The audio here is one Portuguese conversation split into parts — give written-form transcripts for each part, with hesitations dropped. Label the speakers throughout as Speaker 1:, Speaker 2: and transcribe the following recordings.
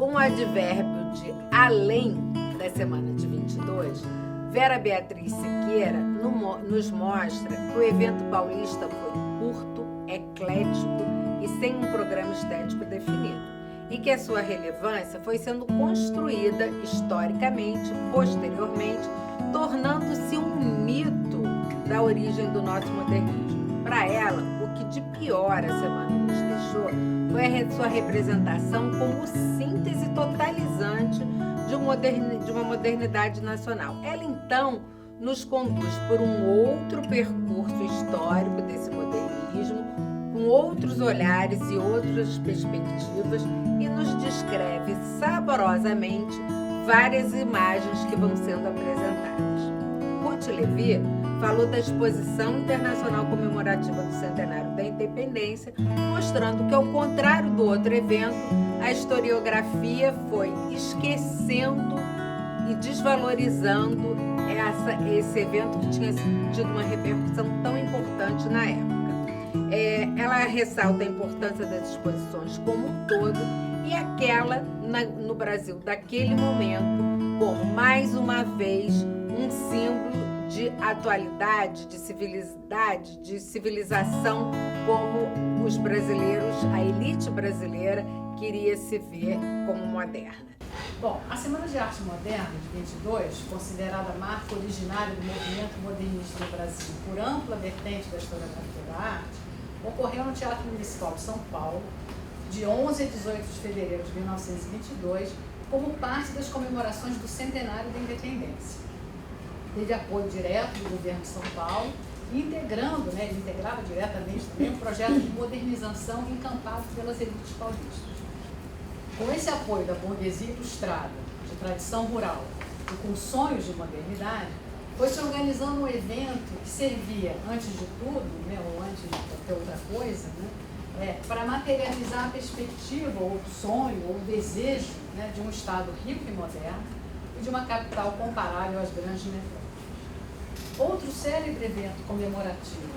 Speaker 1: Com o advérbio de além da semana de 22, Vera Beatriz Siqueira nos mostra que o evento paulista foi curto, eclético e sem um programa estético definido, e que a sua relevância foi sendo construída historicamente, posteriormente, tornando-se um mito da origem do nosso modernismo. Para ela, o que de pior a semana nos deixou foi a sua representação como síntese totalizante de uma modernidade nacional. Ela, então, nos conduz por um outro percurso histórico desse modernismo, com outros olhares e outras perspectivas, e nos descreve saborosamente várias imagens que vão sendo apresentadas. Ruth Levy falou da Exposição Internacional Comemorativa do Centenário da Independência, mostrando que, ao contrário do outro evento, a historiografia foi esquecendo e desvalorizando esse evento que tinha tido uma repercussão tão importante na época. Ela ressalta a importância das exposições como um todo e aquela no Brasil daquele momento como, mais uma vez, um símbolo de atualidade, de civilização, como os brasileiros, a elite brasileira, queria se ver como moderna.
Speaker 2: Bom, a Semana de Arte Moderna de 22, considerada a marca originária do movimento modernista no Brasil por ampla vertente da historiografia da arte, ocorreu no Teatro Municipal de São Paulo, de 11 a 18 de fevereiro de 1922, como parte das comemorações do centenário da independência. Teve apoio direto do governo de São Paulo, integrando, ele integrava diretamente também um projeto de modernização encampado pelas elites paulistas. Com esse apoio da burguesia ilustrada, de tradição rural e com sonhos de modernidade, foi se organizando um evento que servia, antes de tudo, ou antes de qualquer outra coisa, para materializar a perspectiva, ou o sonho, ou o desejo de um Estado rico e moderno e de uma capital comparável às grandes metrópoles. Outro célebre evento comemorativo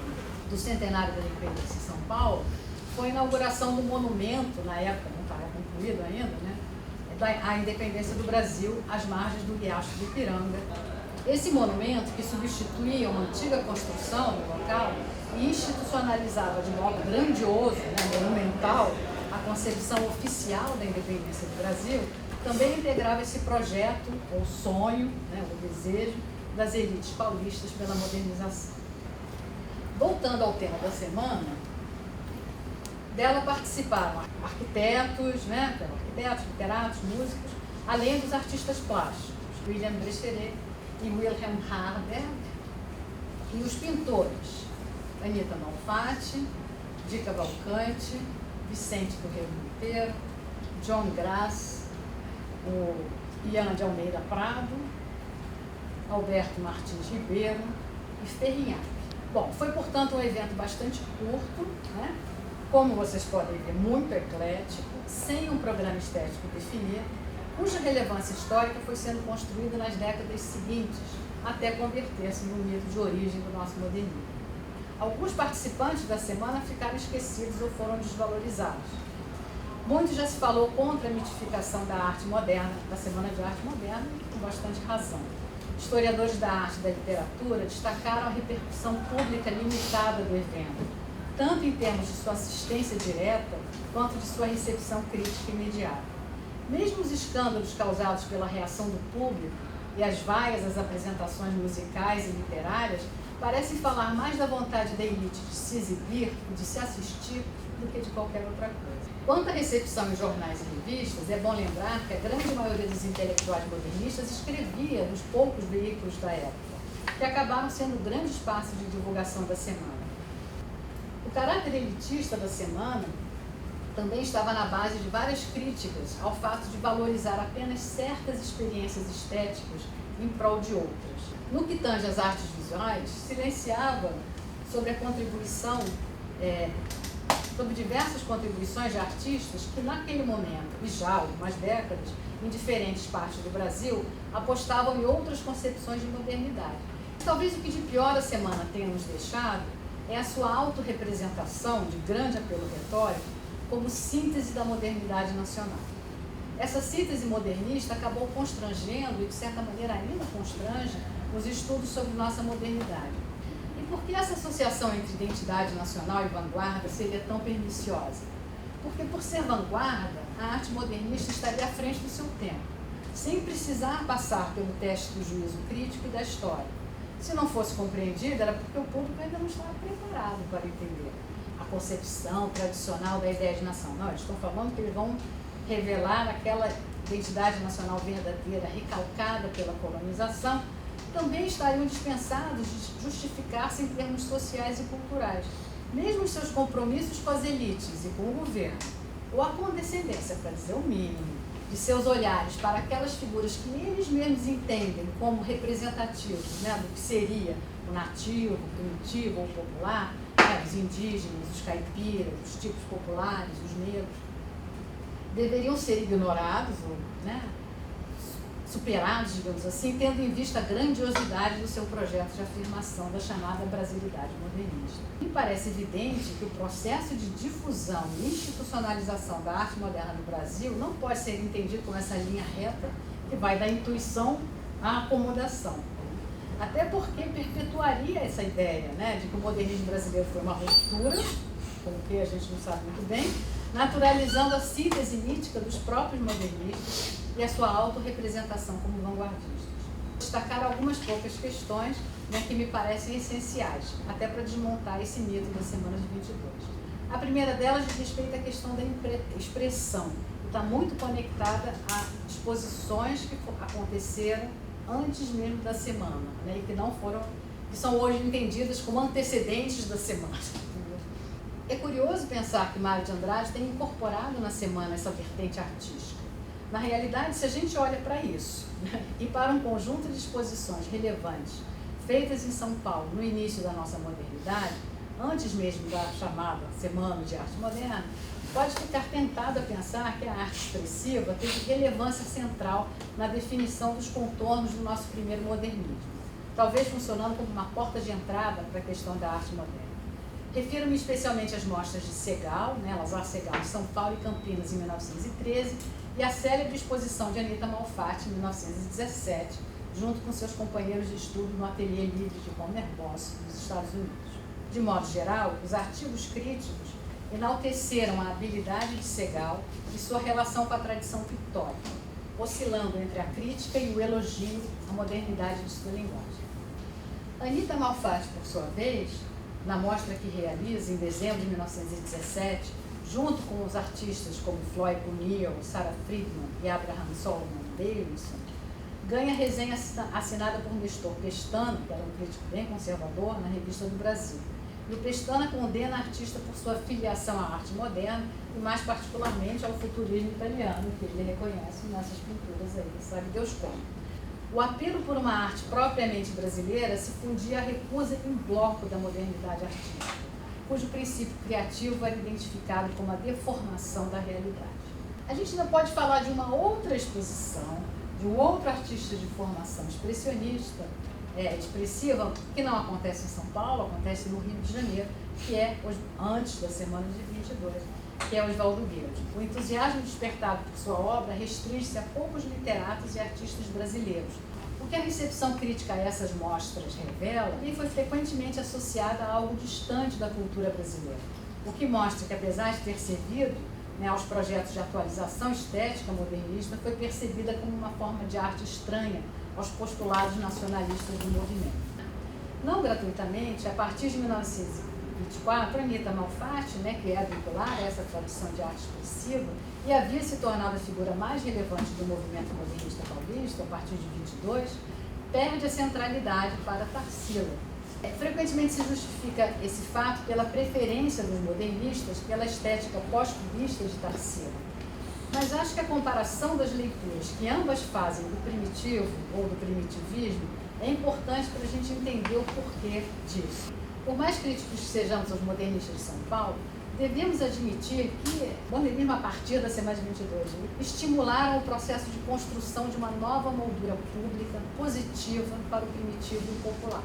Speaker 2: do centenário da independência em São Paulo foi a inauguração do monumento, na época não estava concluído ainda, à independência do Brasil às margens do Riacho do Ipiranga. Esse monumento, que substituía uma antiga construção no local e institucionalizava de modo grandioso, monumental, a concepção oficial da independência do Brasil, também integrava esse projeto, ou sonho, o desejo das elites paulistas pela modernização. Voltando ao tema da semana, dela participaram arquitetos, literatos, músicos, além dos artistas plásticos, William Brecheret e Wilhelm Harberg, e os pintores, Anita Malfatti, Di Cavalcanti, Vicente Correia Monteiro, John Grass, o Ian de Almeida Prado, Alberto Martins Ribeiro e Ferrinhac. Bom, foi, portanto, um evento bastante curto, como vocês podem ver, muito eclético, sem um programa estético definido, cuja relevância histórica foi sendo construída nas décadas seguintes, até converter-se no mito de origem do nosso modernismo. Alguns participantes da semana ficaram esquecidos ou foram desvalorizados. Muito já se falou contra a mitificação da arte moderna, da Semana de Arte Moderna, com bastante razão. Historiadores da arte e da literatura destacaram a repercussão pública limitada do evento, tanto em termos de sua assistência direta, quanto de sua recepção crítica imediata. Mesmo os escândalos causados pela reação do público e as vaias às apresentações musicais e literárias parecem falar mais da vontade da elite de se exibir e de se assistir do que de qualquer outra coisa. Quanto à recepção em jornais e revistas, é bom lembrar que a grande maioria dos intelectuais modernistas escrevia nos poucos veículos da época, que acabaram sendo o grande espaço de divulgação da semana. O caráter elitista da semana também estava na base de várias críticas ao fato de valorizar apenas certas experiências estéticas em prol de outras. No que tange às artes visuais, silenciava sobre a contribuição, sobre diversas contribuições de artistas que naquele momento, e já há algumas décadas, em diferentes partes do Brasil, apostavam em outras concepções de modernidade. Talvez o que de pior a semana tenha nos deixado é a sua autorrepresentação, de grande apelo retórico, como síntese da modernidade nacional. Essa síntese modernista acabou constrangendo, e de certa maneira ainda constrange, os estudos sobre nossa modernidade. E por que essa associação entre identidade nacional e vanguarda seria tão perniciosa? Porque, por ser vanguarda, a arte modernista estaria à frente do seu tempo, sem precisar passar pelo teste do juízo crítico e da história. Se não fosse compreendida, era porque o público ainda não estava preparado para entender a concepção tradicional da ideia de nação. Não, eles estão falando que eles vão revelar aquela identidade nacional verdadeira, recalcada pela colonização. Também estariam dispensados de justificar-se em termos sociais e culturais, mesmo os seus compromissos com as elites e com o governo, ou a condescendência, para dizer o mínimo, de seus olhares para aquelas figuras que eles mesmos entendem como representativos, né, do que seria o nativo, o primitivo ou popular, né, os indígenas, os caipiras, os tipos populares, os negros, deveriam ser ignorados ou, né, superados, digamos assim, tendo em vista a grandiosidade do seu projeto de afirmação da chamada brasilidade modernista. Me parece evidente que o processo de difusão e institucionalização da arte moderna no Brasil não pode ser entendido como essa linha reta que vai da intuição à acomodação. Até porque perpetuaria essa ideia, né, de que o modernismo brasileiro foi uma ruptura, com o que a gente não sabe muito bem, naturalizando a síntese mítica dos próprios modernistas e a sua autorrepresentação como vanguardistas. Vou destacar algumas poucas questões, né, que me parecem essenciais, até para desmontar esse mito da semana de 22. A primeira delas diz respeito à questão da expressão, que está muito conectada a exposições que aconteceram antes mesmo da semana, né, e que não foram, que são hoje entendidas como antecedentes da semana. É curioso pensar que Mário de Andrade tem incorporado na semana essa vertente artística. Na realidade, se a gente olha para isso, né, e para um conjunto de exposições relevantes feitas em São Paulo no início da nossa modernidade, antes mesmo da chamada Semana de Arte Moderna, pode ficar tentado a pensar que a arte expressiva teve relevância central na definição dos contornos do nosso primeiro modernismo, talvez funcionando como uma porta de entrada para a questão da arte moderna. Refiro-me especialmente às mostras de Segal, né, Lazar Segal, em São Paulo e Campinas, em 1913, e a célebre exposição de Anita Malfatti, em 1917, junto com seus companheiros de estudo no Ateliê Livre de Homer Boss, nos Estados Unidos. De modo geral, os artigos críticos enalteceram a habilidade de Segal e sua relação com a tradição pictórica, oscilando entre a crítica e o elogio à modernidade de sua linguagem. Anita Malfatti, por sua vez, na mostra que realiza em dezembro de 1917, junto com os artistas como Floyd O'Neill, Sarah Friedman e Abraham Solomon Davidson, ganha resenha assinada por Nestor Pestana, que era um crítico bem conservador, na Revista do Brasil. E o Pestana condena a artista por sua filiação à arte moderna e mais particularmente ao futurismo italiano, que ele reconhece nessas pinturas aí, sabe Deus como. O apelo por uma arte propriamente brasileira se fundia à recusa em bloco da modernidade artística, cujo princípio criativo era identificado como a deformação da realidade. A gente ainda pode falar de uma outra exposição, de um outro artista de formação expressionista, expressiva, que não acontece em São Paulo, acontece no Rio de Janeiro, que é antes da semana de 22, que é Oswaldo Guedes. O entusiasmo despertado por sua obra restringe-se a poucos literatos e artistas brasileiros. O que a recepção crítica a essas mostras revela, ele foi frequentemente associada a algo distante da cultura brasileira, o que mostra que, apesar de ter servido, né, aos projetos de atualização estética modernista, foi percebida como uma forma de arte estranha aos postulados nacionalistas do movimento. Não gratuitamente, a partir de 1924, Anita Malfatti, né, que é vinculada a essa tradição de arte expressiva e havia se tornado a figura mais relevante do movimento modernista paulista, a partir de 22, perde a centralidade para Tarsila. Frequentemente se justifica esse fato pela preferência dos modernistas pela estética pós-cubista de Tarsila. Mas acho que a comparação das leituras que ambas fazem do primitivo ou do primitivismo é importante para a gente entender o porquê disso. Por mais críticos que sejamos aos modernistas de São Paulo, devemos admitir que o modernismo, a partir da semana de 22, estimularam o processo de construção de uma nova moldura pública positiva para o primitivo e o popular.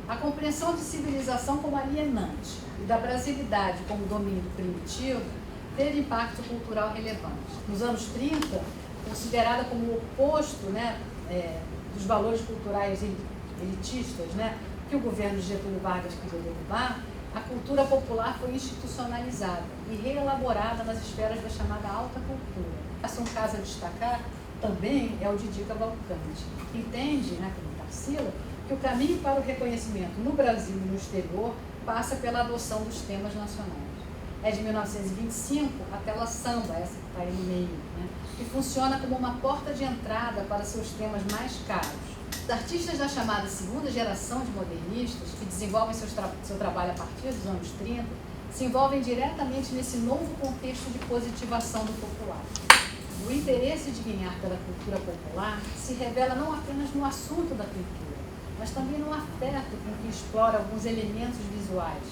Speaker 2: A compreensão de civilização como alienante e da brasilidade como domínio do primitivo teve impacto cultural relevante. Nos anos 30, considerada como o oposto, né, dos valores culturais elitistas, né, que o governo de Getúlio Vargas queria derrubar, a cultura popular foi institucionalizada e reelaborada nas esferas da chamada alta cultura. Um caso a destacar também é o de Di Cavalcanti, que entende, né, como Tarsila, que o caminho para o reconhecimento no Brasil e no exterior passa pela adoção dos temas nacionais. É de 1925 a tela samba, essa que está aí no meio, né, que funciona como uma porta de entrada para seus temas mais caros. Os artistas da chamada segunda geração de modernistas, que desenvolvem seu trabalho a partir dos anos 30, se envolvem diretamente nesse novo contexto de positivação do popular. O interesse de ganhar pela cultura popular se revela não apenas no assunto da cultura, mas também no afeto com que explora alguns elementos visuais.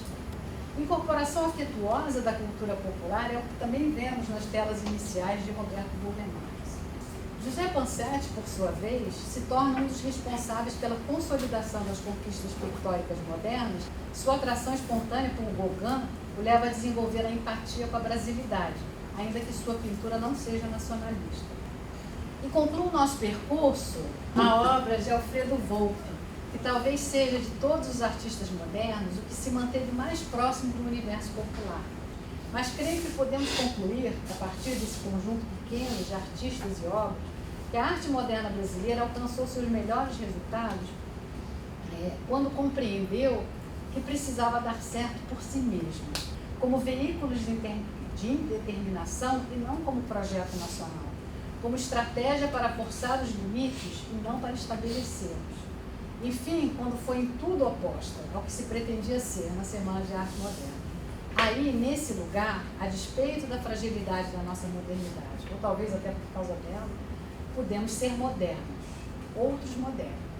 Speaker 2: A incorporação afetuosa da cultura popular é o que também vemos nas telas iniciais de Roberto Burle Marx. José Pansetti, por sua vez, se torna um dos responsáveis pela consolidação das conquistas pictóricas modernas. Sua atração espontânea por Gauguin o leva a desenvolver a empatia com a brasilidade, ainda que sua pintura não seja nacionalista. E conclui o nosso percurso a obra de Alfredo Volpi, que talvez seja de todos os artistas modernos o que se manteve mais próximo do universo popular. Mas creio que podemos concluir, a partir desse conjunto pequeno de artistas e obras, que a arte moderna brasileira alcançou seus melhores resultados quando compreendeu que precisava dar certo por si mesma, como veículos de indeterminação e não como projeto nacional, como estratégia para forçar os limites e não para estabelecê-los. Enfim, quando foi em tudo oposta ao que se pretendia ser na Semana de Arte Moderna. Aí, nesse lugar, a despeito da fragilidade da nossa modernidade, ou talvez até por causa dela, podemos ser modernos, outros modernos.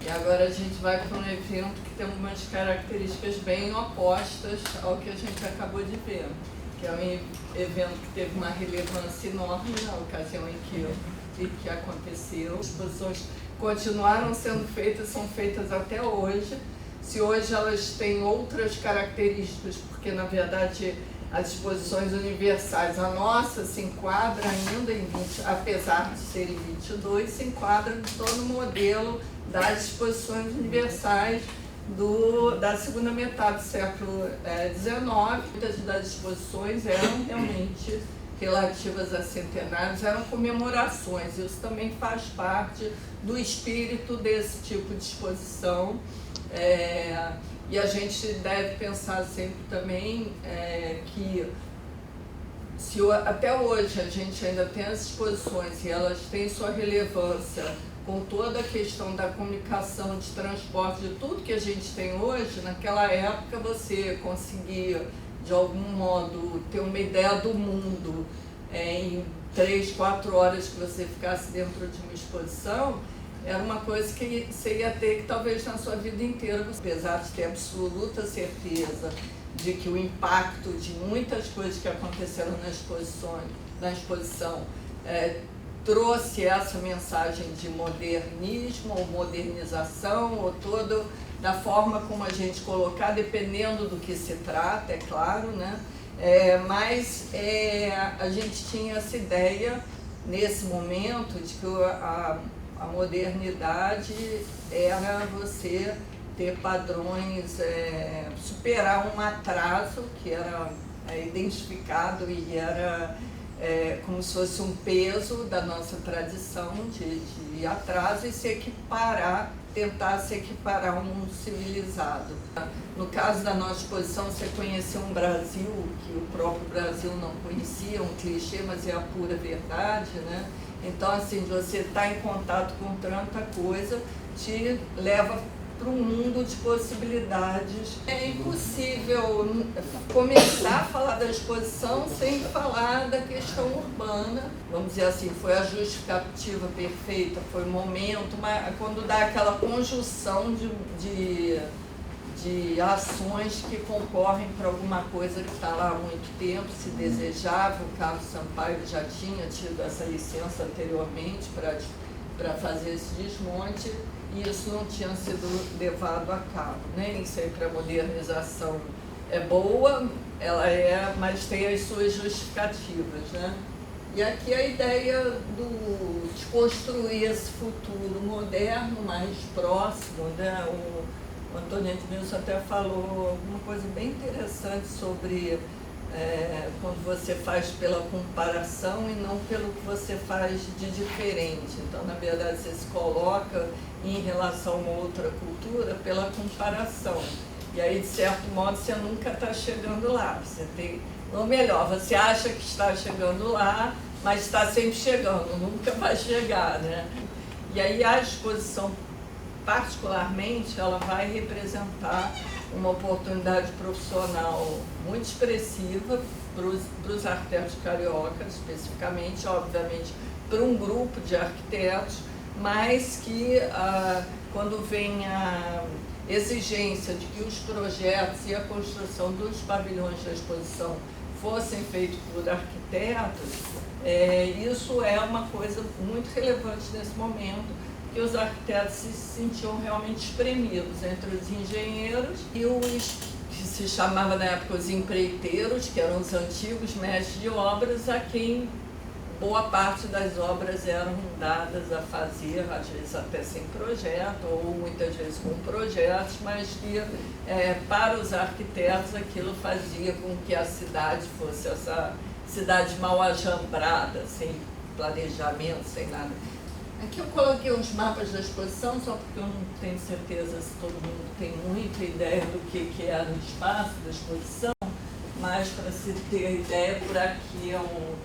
Speaker 3: E agora a gente vai para um evento que tem umas características bem opostas ao que a gente acabou de ver, que é um evento que teve uma relevância enorme na ocasião em que aconteceu. As exposições continuaram sendo feitas, são feitas até hoje. Se hoje elas têm outras características, porque na verdade as exposições universais, a nossa se enquadra ainda em 20, apesar de serem 22, se enquadra em todo o modelo das exposições universais da segunda metade do século XIX. Muitas das exposições eram realmente relativas a centenários, eram comemorações. Isso também faz parte do espírito desse tipo de exposição. E a gente deve pensar sempre também que se até hoje a gente ainda tem as exposições e elas têm sua relevância com toda a questão da comunicação, de transporte, de tudo que a gente tem hoje, naquela época você conseguia, de algum modo, ter uma ideia do mundo em 3, 4 horas que você ficasse dentro de uma exposição, era uma coisa que você ia ter que talvez na sua vida inteira, apesar de ter absoluta certeza de que o impacto de muitas coisas que aconteceram na exposição trouxe essa mensagem de modernismo ou modernização, ou todo da forma como a gente colocar, dependendo do que se trata, é claro, né? Mas a gente tinha essa ideia, nesse momento, de que a modernidade era você ter padrões, superar um atraso que era identificado e era como se fosse um peso da nossa tradição de atraso, e se equiparar, tentar se equiparar ao mundo civilizado. No caso da nossa exposição, você conheceu um Brasil que o próprio Brasil não conhecia, um clichê, mas é a pura verdade, né? Então, assim, você estar em contato com tanta coisa te leva para um mundo de possibilidades. É impossível começar a falar da exposição sem falar da questão urbana. Vamos dizer assim, foi a justificativa perfeita, foi o momento, mas quando dá aquela conjunção de ações que concorrem para alguma coisa que está lá há muito tempo, se desejava. O Carlos Sampaio já tinha tido essa licença anteriormente para fazer esse desmonte, e isso não tinha sido levado a cabo. Nem sempre a modernização é boa, mas tem as suas justificativas, né? E aqui a ideia de construir esse futuro moderno, mais próximo, né? O Antônio Edmilson até falou alguma coisa bem interessante sobre quando você faz pela comparação e não pelo que você faz de diferente. Então, na verdade, você se coloca em relação a uma outra cultura pela comparação. E aí, de certo modo, você nunca está chegando lá. Ou melhor, você acha que está chegando lá, mas está sempre chegando, nunca vai chegar, né? E aí a exposição, particularmente, ela vai representar uma oportunidade profissional muito expressiva para os arquitetos cariocas, especificamente, obviamente, para um grupo de arquitetos, mas que quando vem a exigência de que os projetos e a construção dos pavilhões da exposição fossem feitos por arquitetos, isso é uma coisa muito relevante nesse momento, que os arquitetos se sentiam realmente espremidos entre os engenheiros e os que se chamava na época os empreiteiros, que eram os antigos mestres de obras, a quem boa parte das obras eram dadas a fazer, às vezes até sem projeto, ou muitas vezes com projetos, mas que para os arquitetos aquilo fazia com que a cidade fosse essa cidade mal ajambrada, sem planejamento, sem nada. Aqui eu coloquei os mapas da exposição, só porque eu não tenho certeza se todo mundo tem muita ideia do que era o espaço da exposição, mas para se ter ideia, por aqui é um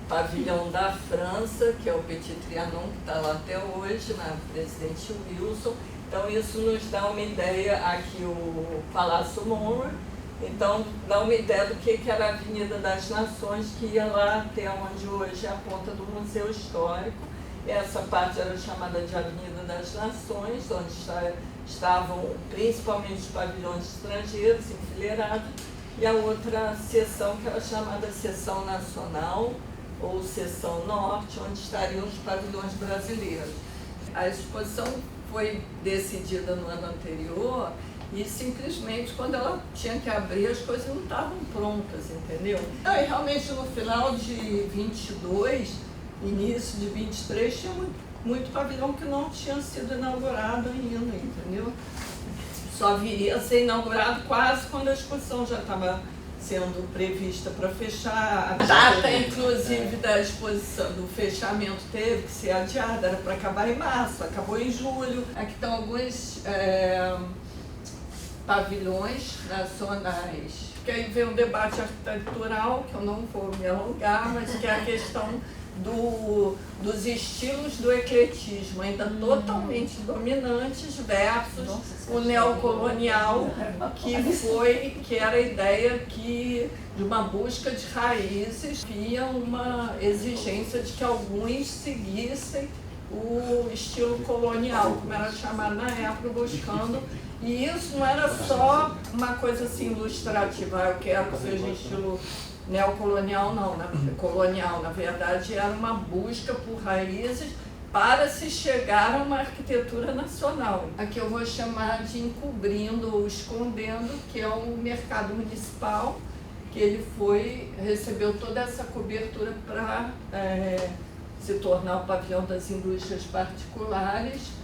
Speaker 3: pavilhão da França, que é o Petit Trianon, que está lá até hoje, na Presidente Wilson. Então isso nos dá uma ideia, aqui o Palácio Monroe, então dá uma ideia do que era a Avenida das Nações, que ia lá até onde hoje é a ponta do Museu Histórico. Essa parte era chamada de Avenida das Nações, onde estavam principalmente os pavilhões estrangeiros enfileirados, e a outra seção que era chamada Seção Nacional, ou Seção Norte, onde estariam os pavilhões brasileiros. A exposição foi decidida no ano anterior e simplesmente quando ela tinha que abrir as coisas não estavam prontas, entendeu? E realmente no final de 22, início de 23, tinha muito pavilhão que não tinha sido inaugurado ainda, entendeu? Só viria a ser inaugurado quase quando a exposição já estava sendo prevista para fechar. A data, inclusive, da exposição, do fechamento teve que ser adiada, era para acabar em março, acabou em julho. Aqui estão alguns pavilhões nacionais. Que aí vem um debate arquitetural, que eu não vou me alongar, mas que é a questão dos estilos do ecletismo, ainda totalmente dominantes, versus o neocolonial, que era a ideia de uma busca de raízes, havia uma exigência de que alguns seguissem o estilo colonial, como era chamado na época, buscando. E isso não era só uma coisa assim ilustrativa, eu quero que seja estilo neocolonial, não, colonial, na verdade era uma busca por raízes para se chegar a uma arquitetura nacional. Aqui eu vou chamar de encobrindo ou escondendo, que é o mercado municipal, que ele recebeu toda essa cobertura para se tornar o pavilhão das indústrias particulares,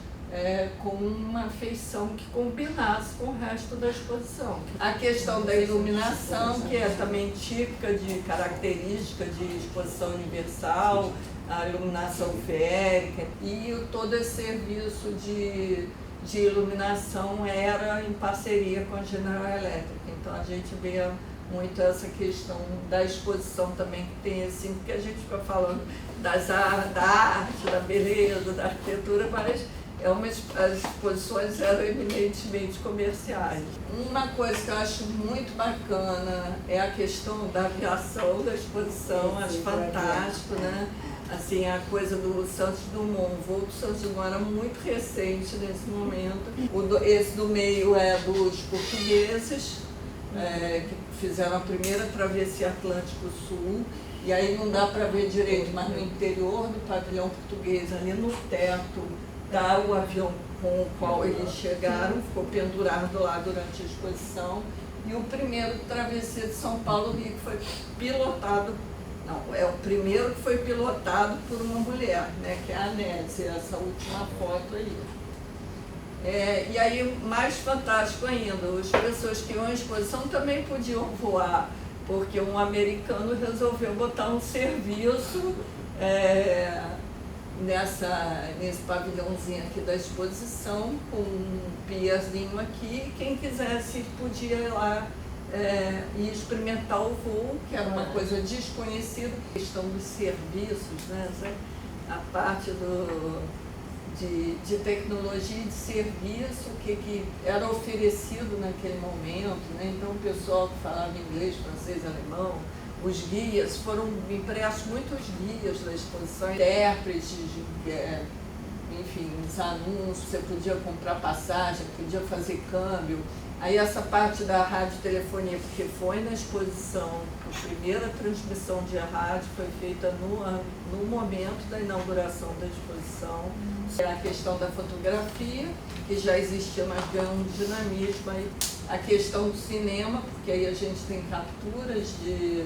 Speaker 3: com uma feição que combinasse com o resto da exposição. A questão da iluminação, que é também típica de característica de exposição universal, a iluminação férica, e todo esse serviço de iluminação era em parceria com a General Electric. Então a gente vê muito essa questão da exposição também, que tem assim, porque a gente fica falando da arte, da beleza, da arquitetura, mas as exposições eram eminentemente comerciais. Uma coisa que eu acho muito bacana é a questão da aviação da exposição, acho fantástico, né? Assim, a coisa do Santos Dumont, o voo do Santos Dumont era muito recente nesse momento. Esse do meio é dos portugueses, que fizeram a primeira travessia Atlântico Sul, e aí não dá para ver direito, mas no interior do pavilhão português, ali no teto, tá o avião com o qual eles chegaram, ficou pendurado lá durante a exposição. E o primeiro travessia de São Paulo-Rio que foi pilotado, não, é o primeiro que foi pilotado por uma mulher, né, que é a Nézia, essa última foto aí. E aí, mais fantástico ainda, as pessoas que iam à exposição também podiam voar, porque um americano resolveu botar um serviço nesse pavilhãozinho aqui da exposição, com um piazinho aqui, quem quisesse podia ir lá e experimentar o voo, que era uma coisa desconhecida. A questão dos serviços, né? A parte de tecnologia e de serviço, que era oferecido naquele momento, né? Então o pessoal que falava inglês, francês, alemão, os guias, foram impressos muitos guias da exposição, intérpretes, enfim, os anúncios, você podia comprar passagem, podia fazer câmbio. Aí essa parte da radiotelefonia, porque foi na exposição, a primeira transmissão de rádio foi feita no momento da inauguração da exposição. A questão da fotografia, que já existia, mas ganhou um dinamismo. Aí a questão do cinema, porque aí a gente tem capturas de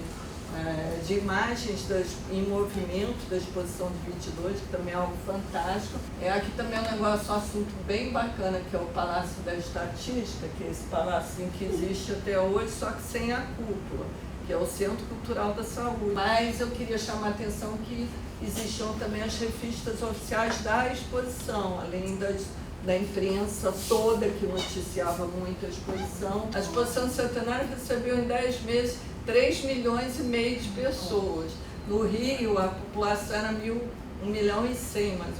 Speaker 3: imagens em movimento da exposição de 22, que também é algo fantástico. Aqui também é um assunto bem bacana, que é o Palácio da Estatística, que é esse palácio que existe até hoje, só que sem a cúpula, que é o Centro Cultural da Saúde. Mas eu queria chamar a atenção que existiam também as revistas oficiais da exposição, além da imprensa toda que noticiava muito a exposição. A exposição do Centenário recebeu em 10 meses 3,5 milhões de pessoas. No Rio, a população era 1,1 milhão mais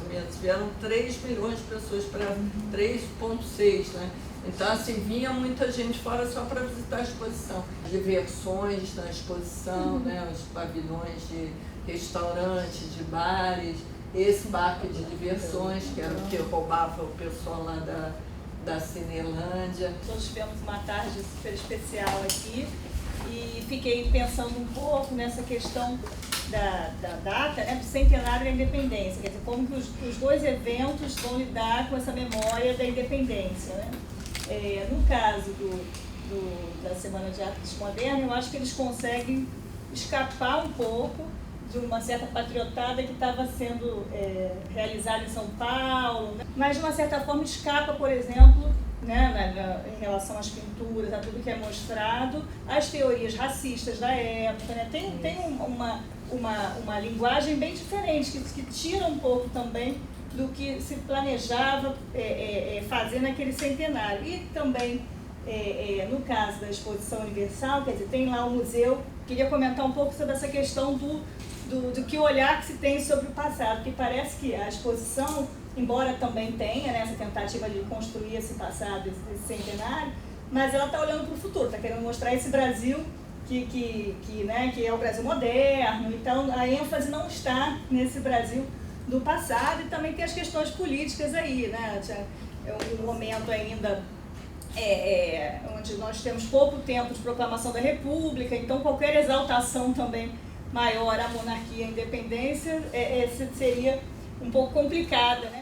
Speaker 3: ou menos. Vieram 3 milhões de pessoas para 3,6, né? Então, assim, vinha muita gente fora só para visitar a exposição. Diversões na exposição, né? Os pavilhões de restaurantes, de bares. Esse barco de diversões, que era o que roubava o pessoal lá da Cinelândia.
Speaker 4: Nós tivemos uma tarde super especial aqui e fiquei pensando um pouco nessa questão da data, né, do centenário da independência, quer dizer, como que os dois eventos vão lidar com essa memória da independência, né? No caso da Semana de Arte Moderna, eu acho que eles conseguem escapar um pouco de uma certa patriotada que estava sendo realizada em São Paulo, né? Mas de uma certa forma escapa, por exemplo, né, em relação às pinturas, a tudo que é mostrado, as teorias racistas da época, né? Tem uma linguagem bem diferente, que tira um pouco também do que se planejava fazer naquele centenário. E também, no caso da Exposição Universal, quer dizer, tem lá o museu. Queria comentar um pouco sobre essa questão do que olhar que se tem sobre o passado, porque parece que a exposição, embora também tenha, né, essa tentativa de construir esse passado, esse centenário, mas ela está olhando para o futuro, está querendo mostrar esse Brasil que é o Brasil moderno. Então a ênfase não está nesse Brasil do passado, e também tem as questões políticas aí, né? É um momento ainda onde nós temos pouco tempo de proclamação da República, então qualquer exaltação também maior à monarquia e à independência seria um pouco complicada, né?